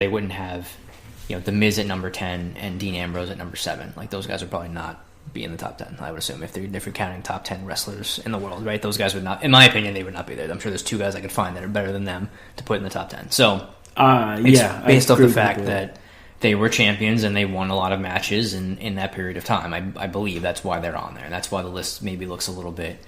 they wouldn't have, The Miz at number 10 and Dean Ambrose at number 7. Like, those guys would probably not be in the top 10, I would assume, if you're counting top 10 wrestlers in the world, right? Those guys would not, in my opinion, they would not be there. I'm sure there's 2 guys I could find that are better than them to put in the top 10. So, it's based off the fact that they were champions and they won a lot of matches in that period of time. I believe that's why they're on there. And that's why the list maybe looks a little bit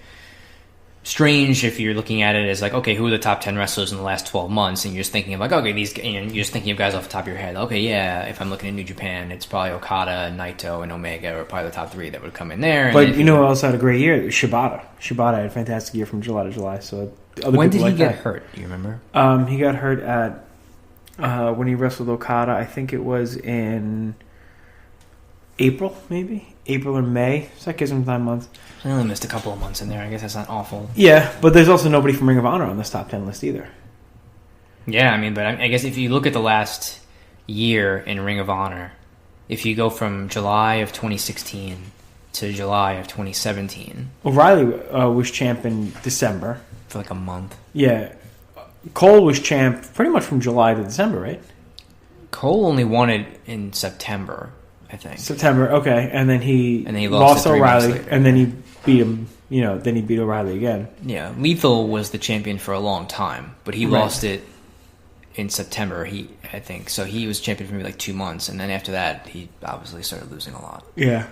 strange if you're looking at it as like, okay, who are the top 10 wrestlers in the last 12 months? And you're just thinking of like, okay, you're just thinking of guys off the top of your head. Okay, yeah, if I'm looking at New Japan, it's probably Okada, Naito, and Omega are probably the top 3 that would come in there. But you know who else had a great year? Shibata. Shibata had a fantastic year from July to July. So when did he get hurt? Do you remember? He got hurt at when he wrestled Okada. I think it was in April, maybe? April or May. So that gives him 9 months. I only missed a couple of months in there. I guess that's not awful. Yeah, but there's also nobody from Ring of Honor on this top 10 list either. Yeah, but I guess if you look at the last year in Ring of Honor, if you go from July of 2016 to July of 2017... O'Reilly was champ in December. For like a month. Yeah. Cole was champ pretty much from July to December, right? Cole only won it in September, I think. September, okay. And then he lost O'Reilly, and then he beat him, then he beat O'Reilly again. Yeah, Lethal was the champion for a long time, but he lost it in September, I think. So he was champion for maybe like 2 months, and then after that, he obviously started losing a lot. Yeah.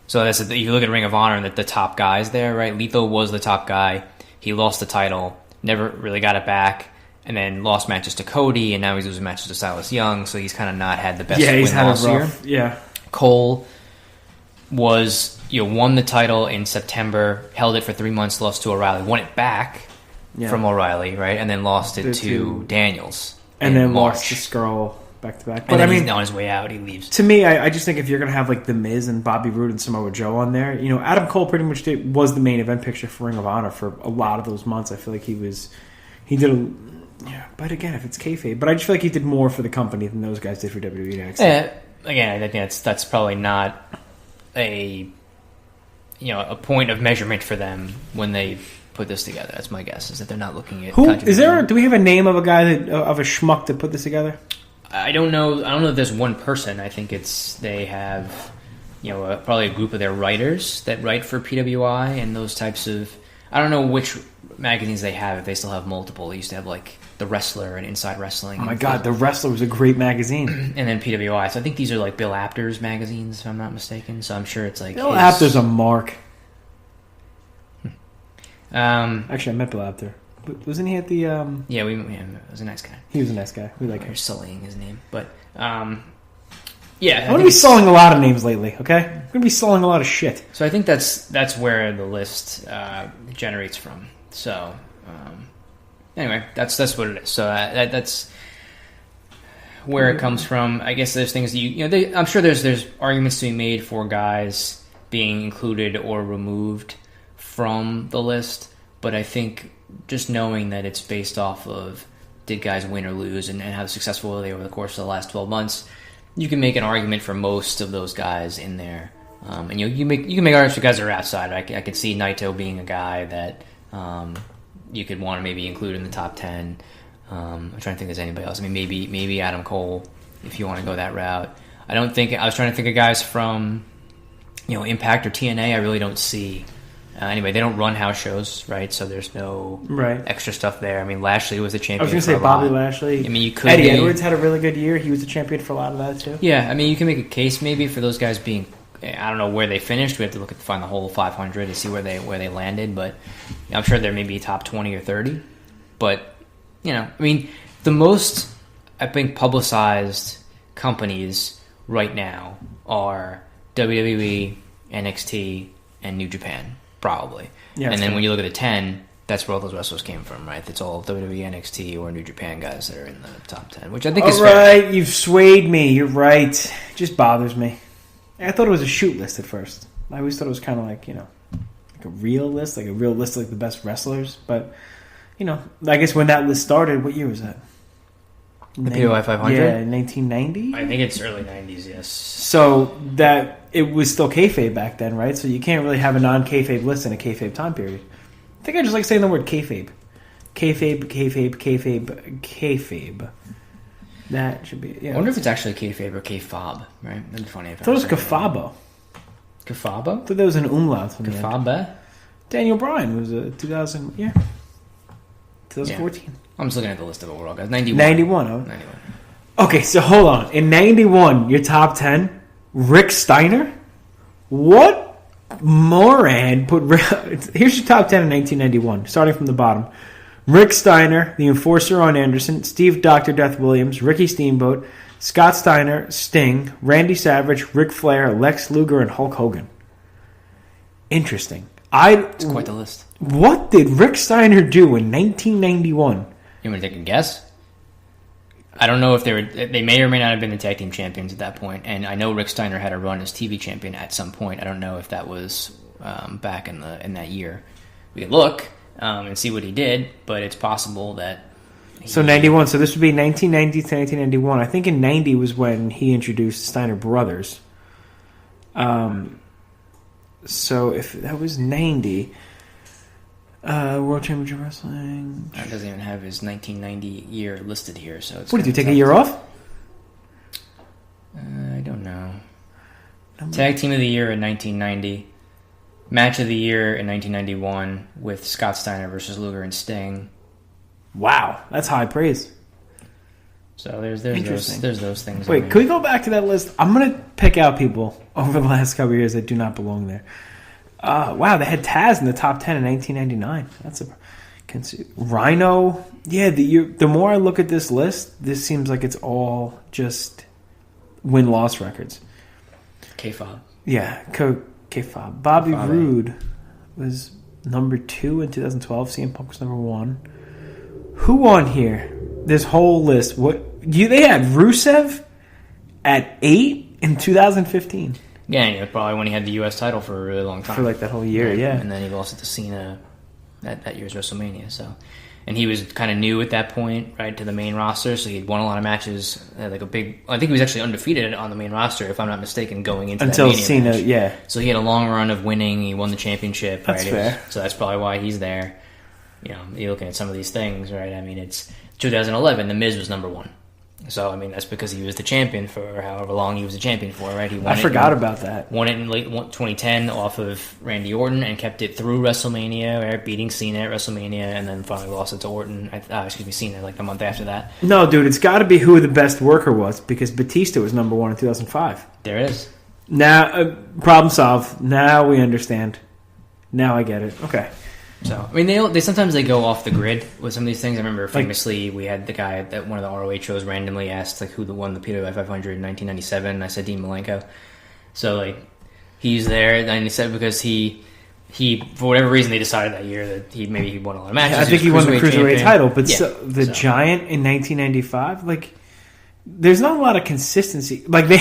So if you look at Ring of Honor and the top guys there, right? Lethal was the top guy. He lost the title, never really got it back, and then lost matches to Cody, and now he's losing matches to Silas Young, so he's kind of not had the best win-loss year. Yeah. Cole was, won the title in September, held it for 3 months, lost to O'Reilly, won it back from O'Reilly, right, and then lost it to Daniels. And then lost to Skrull back-to-back. But he's on his way out, he leaves. To me, I just think if you're going to have like The Miz and Bobby Roode and Samoa Joe on there, Adam Cole pretty much was the main event picture for Ring of Honor for a lot of those months. I feel like he did but again, if it's kayfabe, but I just feel like he did more for the company than those guys did for WWE and NXT. Yeah, again, I think that's probably not a point of measurement for them when they put this together. That's my guess, is that they're not looking at... Do we have a name of a guy of a schmuck that put this together? I don't know if there's one person. I think they have probably a group of their writers that write for PWI and those types of... I don't know which magazines they have, if they still have multiple. They used to have like The Wrestler and Inside Wrestling. Oh my god, The Wrestler was a great magazine. And then PWI. So I think these are like Bill Apter's magazines, if I'm not mistaken. So I'm sure it's like... Bill Apter's a mark. Actually, I met Bill Apter. Wasn't he at the... Yeah, he was a nice guy. He was a nice guy. We like him. You're sullying his name. But, yeah. I'm going to be sullying a lot of names lately, okay? I'm going to be sullying a lot of shit. So I think that's where the list generates from. So, anyway, that's what it is. So that's where it comes from. I guess there's things that I'm sure there's arguments to be made for guys being included or removed from the list, but I think just knowing that it's based off of did guys win or lose and how successful were they over the course of the last 12 months, you can make an argument for most of those guys in there. And you can make arguments for guys that are outside. I could see Naito being a guy that you could want to maybe include in the top 10. I'm trying to think if there's anybody else. I mean, maybe Adam Cole, if you want to go that route. I was trying to think of guys from Impact or TNA. I really don't see. Anyway, they don't run house shows, right? So there's no extra stuff there. I mean, Lashley was the champion. I was going to say Bobby Lashley. I mean, you could. Eddie Edwards had a really good year. He was the champion for a lot of that too. Yeah, I mean, you can make a case maybe for those guys being. I don't know where they finished. We have to find the whole 500 to see where they landed. But I'm sure they're maybe top 20 or 30. But I mean, the most I think publicized companies right now are WWE, NXT, and New Japan. Probably. Yeah, and then when you look at the 10, that's where all those wrestlers came from, right? It's all WWE, NXT, or New Japan guys that are in the top 10, which I think is fair. All right, you've swayed me. You're right. It just bothers me. I thought it was a shoot list at first. I always thought it was kind of like, like a real list, like the best wrestlers. But, I guess when that list started, what year was that? The PWI 500? Yeah, 1990? I think it's early 90s, yes. So it was still kayfabe back then, right? So you can't really have a non-kayfabe list in a kayfabe time period. I think I just like saying the word kayfabe. Kayfabe. That should be. Yeah. I wonder if it's actually kayfabe or kayfob, right? That'd be funny if I thought it was Kafabo. Kafabo? I thought there was an umlaut from the end. Kafabe? Daniel Bryan was a 2014. Yeah. I'm just looking at the list of overall guys. 91. 91. Oh. 91. Okay, so hold on. In 91, your top 10, Rick Steiner? What moron put... Here's your top 10 in 1991, starting from the bottom. Rick Steiner, the Enforcer on Anderson, Steve Dr. Death Williams, Ricky Steamboat, Scott Steiner, Sting, Randy Savage, Ric Flair, Lex Luger, and Hulk Hogan. Interesting. It's quite the list. What did Rick Steiner do in 1991? You want me to take a guess? I don't know if they may or may not have been the tag team champions at that point, and I know Rick Steiner had a run as TV champion at some point. I don't know if that was back in that year. We could look and see what he did, but it's possible that. So 91. So this would be 1990 to 1991. I think in 90 was when he introduced Steiner Brothers. So if that was 90, World Championship Wrestling. That doesn't even have his 1990 year listed here. So it's what did you take a year off? I don't know. Tag Team of the Year in 1990. Match of the Year in 1991 with Scott Steiner versus Luger and Sting. Wow, that's high praise. So there's those things. Wait, can we go back to that list? I'm going to pick out people over the last couple of years that do not belong there. Wow, they had Taz in the top 10 in 1999. That's Rhino. Yeah, the more I look at this list, this seems like it's all just win-loss records. K-Fob. Yeah, K-Fob. Bobby Roode was number 2 in 2012. CM Punk was number 1. Who on here? This whole list. They had Rusev at 8 in 2015. Yeah, probably when he had the U.S. title for a really long time. For like that whole year, yeah. And then he lost it to Cena that year's WrestleMania. So, and he was kind of new at that point, right, to the main roster. So he'd won a lot of matches. I think he was actually undefeated on the main roster, if I'm not mistaken, going into until that Mania Cena, match. Yeah. So he had a long run of winning. He won the championship. That's right? fair. So that's probably why he's there. You're looking at some of these things, right? I mean, it's 2011. The Miz was number 1. So, I mean, that's because he was the champion for however long he was the champion for, right? I forgot about that. Won it in late 2010 off of Randy Orton and kept it through WrestleMania, right? Beating Cena at WrestleMania, and then finally lost it to Orton. Cena, like the month after that. No, dude, it's got to be who the best worker was, because Batista was number 1 in 2005. There it is. Now, problem solved. Now we understand. Now I get it. Okay. So, I mean, they sometimes they go off the grid with some of these things. I remember famously we had the guy that one of the ROH shows randomly asked like who won the PWI 500 in 1997, and I said Dean Malenko. So like he's there in 97 because he for whatever reason they decided that year that he won a lot of matches. Yeah, I think he won the Cruiserweight title, but yeah. the Giant in 1995, like there's not a lot of consistency. Like they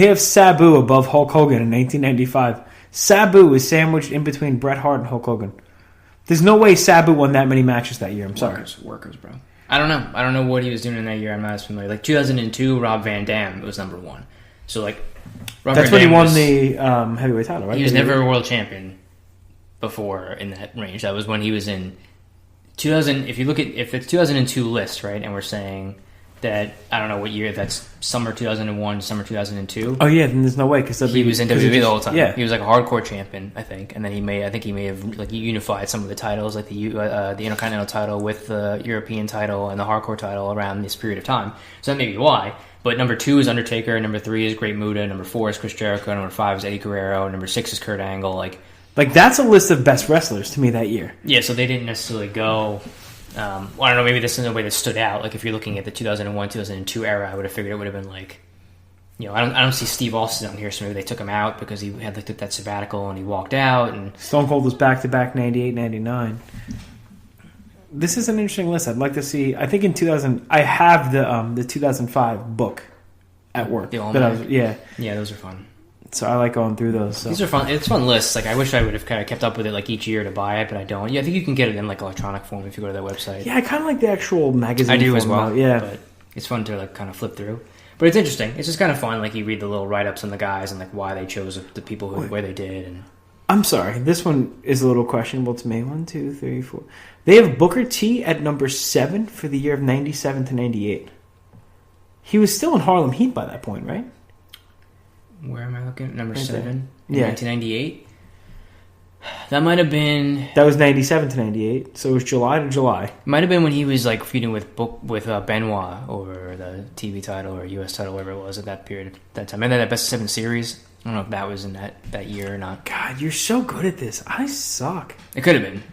have Sabu above Hulk Hogan in 1995. Sabu was sandwiched in between Bret Hart and Hulk Hogan. There's no way Sabu won that many matches that year. I'm sorry. Workers, bro. I don't know. I don't know what he was doing in that year. I'm not as familiar. Like 2002, Rob Van Dam was number 1. So like, that's when he won the heavyweight title, right? He was never a world champion before in that range. That was when he was in 2000. If it's 2002 list, right, and we're saying that I don't know what year that's summer 2001, summer 2002. Oh yeah, then there's no way because he was in WWE the whole time. Yeah, he was like a hardcore champion, I think, and then he may have like unified some of the titles, like the Intercontinental title with the European title and the hardcore title around this period of time. So that may be why. But number 2 is Undertaker, number 3 is Great Muta, number 4 is Chris Jericho, number 5 is Eddie Guerrero, number 6 is Kurt Angle. Like that's a list of best wrestlers to me that year. Yeah, so they didn't necessarily go. I don't know, maybe this is a way that stood out. Like, if you're looking at the 2001, 2002 era, I would have figured it would have been like, I don't see Steve Austin on here, so maybe they took him out because he had took that sabbatical and he walked out. And Stone Cold was back-to-back 98, 99. This is an interesting list. I'd like to see. I think in 2000, I have the 2005 book at work. The Almanac? Yeah, those are fun. So I like going through those. So. These are fun. It's fun lists. Like I wish I would have kind of kept up with it like each year to buy it, but I don't. Yeah, I think you can get it in like electronic form if you go to their website. Yeah, I kind of like the actual magazine. I do form as well. Yeah, but it's fun to like kind of flip through. But it's interesting. It's just kind of fun. Like you read the little write ups on the guys and like why they chose the people where they did. And I'm sorry, this one is a little questionable to me. 1, 2, 3, 4. They have Booker T at number 7 for the year of 97 to 98. He was still in Harlem Heat by that point, right? Where am I looking? Number Right 7 in Yeah. 1998. That might have been. That was 97 to 98, so it was July to July. Might have been when he was like feuding with Benoit over the TV title or US title, whatever it was at that period, that time. And then that Best of 7 series. I don't know if that was in that year or not. God, you're so good at this. I suck. It could have been.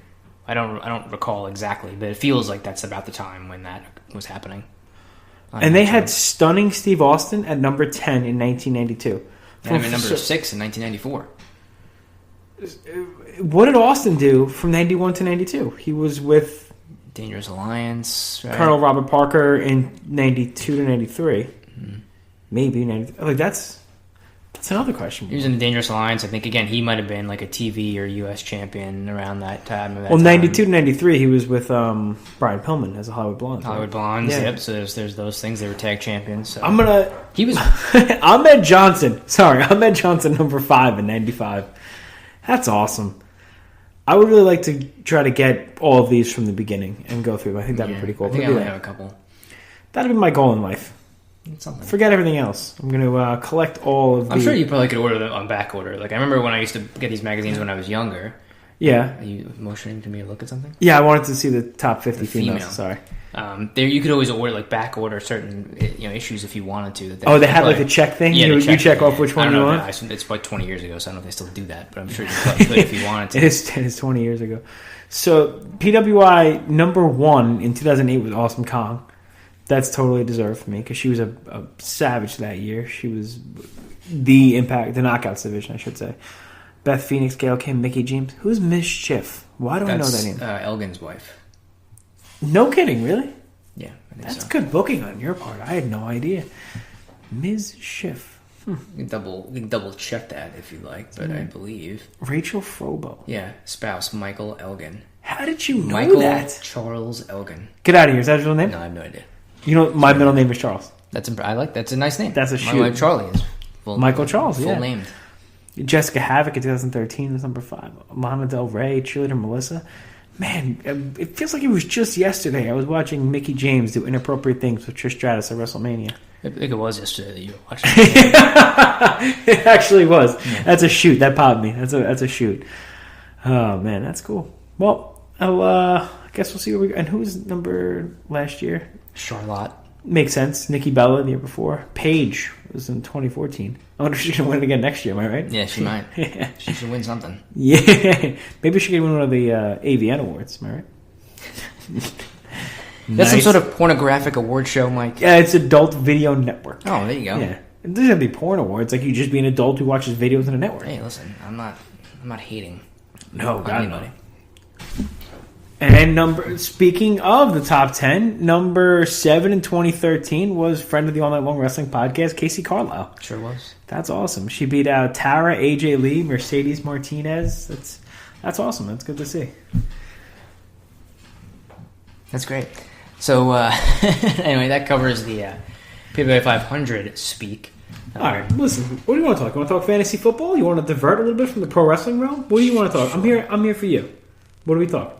I don't recall exactly, but it feels like that's about the time when that was happening. And they had stunning Steve Austin at number 10 in 1992. And number 6 in 1994. What did Austin do from 91 to 92? He was with Dangerous Alliance, right? Colonel Robert Parker in 92 to 93. Mm-hmm. Maybe 90. Like that's another question. He was in the Dangerous Alliance. I think again he might have been like a TV or US champion around that time. Well, 92 to 93, he was with Brian Pillman as a Hollywood Blonde. Hollywood Blondes, yeah. Yep. So there's those things. They were tag champions. So. He was Ahmed Johnson. Sorry, Ahmed Johnson, number 5 in 95. That's awesome. I would really like to try to get all of these from the beginning and go through them. I think that'd be pretty cool. I think I only have a couple. That'd be my goal in life. Something. Forget everything else. I'm going to collect all of I'm sure you probably could order them on back order. Like I remember when I used to get these magazines when I was younger. Yeah. Are you motioning to me to look at something? Yeah, I wanted to see the top 50 females. Sorry. There you could always order like back order certain issues if you wanted to. They had like a check thing. Yeah, you check off which one you want. It's like 20 years ago, so I don't know if they still do that, but I'm sure you could if you wanted to. It is 20 years ago. So PWI number 1 in 2008 was Awesome Kong. That's totally deserved for me because she was a savage that year. She was the Knockouts division, I should say. Beth Phoenix, Gail Kim, Mickey James. Who's Mischief? Why do I know that name? Elgin's wife. No kidding, really? Yeah, I think that's good booking on your part. I had no idea. Ms. Schiff. You can double check that if you like, but I believe Rachel Frobo. Yeah, spouse Michael Elgin. How did you know Michael that? Charles Elgin. Get out of here. Is that his real name? No, I have no idea. You know, my middle name is Charles. That's a nice name. That's a shoot. My wife Charlie is Michael Charles. Full named. Jessica Havoc in 2013 was number 5. Lana Del Rey, cheerleader Melissa. Man, it feels like it was just yesterday. I was watching Mickey James do inappropriate things with Trish Stratus at WrestleMania. I think it was yesterday that you were watching. It actually was. Yeah. That's a shoot. That popped me. That's a shoot. Oh man, that's cool. Well, I guess we'll see where we go. And who was number last year? Charlotte. Makes sense. Nikki Bella the year before. Paige was in 2014. I wonder if she's going to win it again next year. Am I right? Yeah, she might. Yeah. She should win something. Yeah. Maybe she could win one of the AVN awards. Am I right? That's some sort of pornographic award show, Mike. Yeah, it's Adult Video Network. Oh, there you go. Yeah. It doesn't have to be porn awards. Like you just be an adult who watches videos on a network. Hey, listen, I'm not hating. No, God, anybody. And speaking of the top 10, number 7 in 2013 was friend of the All Night Long Wrestling Podcast, Casey Carlisle. Sure was. That's awesome. She beat out Tara, AJ Lee, Mercedes Martinez. That's awesome. That's good to see. That's great. So anyway, that covers the PWI 500 speak. All right, listen. What do you want to talk? You want to talk fantasy football? You want to divert a little bit from the pro wrestling realm? What do you want to talk? I'm here for you. What do we talk?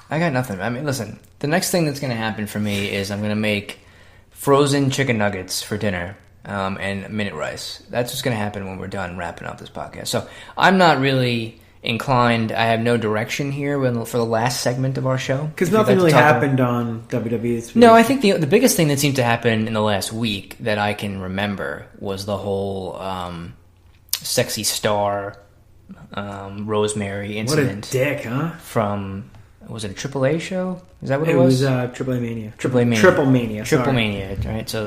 I got nothing. I mean, listen, the next thing that's going to happen for me is I'm going to make frozen chicken nuggets for dinner and minute rice. That's what's going to happen when we're done wrapping up this podcast. So I'm not really inclined. I have no direction here for the last segment of our show. Because nothing really happened on WWE this week. No, I think the biggest thing that seemed to happen in the last week that I can remember was the whole Sexy Star Rosemary incident. What a dick, huh? From... Was it a AAA show? Is that what it was? It was AAA Mania. AAA Mania. Triple Mania. Triple Mania, right? So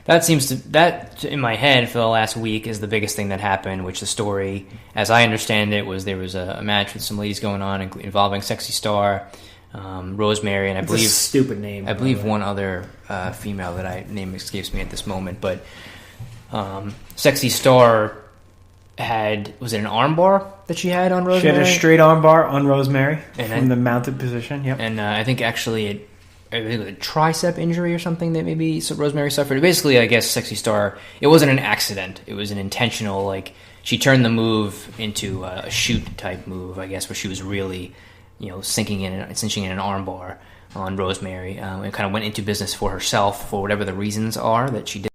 that seems to... That, in my head, for the last week, is the biggest thing that happened, which the story, as I understand it, was there was a match with some ladies going on involving Sexy Star, Rosemary, and I believe... a stupid name. I believe one other female name escapes me at this moment, but Sexy Star... was it an armbar that she had on Rosemary? She had a straight armbar on Rosemary from the mounted position. Yep. And I think actually it was a tricep injury or something that maybe Rosemary suffered. Basically, I guess Sexy Star, it wasn't an accident. It was an intentional, like, she turned the move into a shoot type move, I guess, where she was really, cinching in an armbar. on Rosemary, and kind of went into business for herself for whatever the reasons are that she did.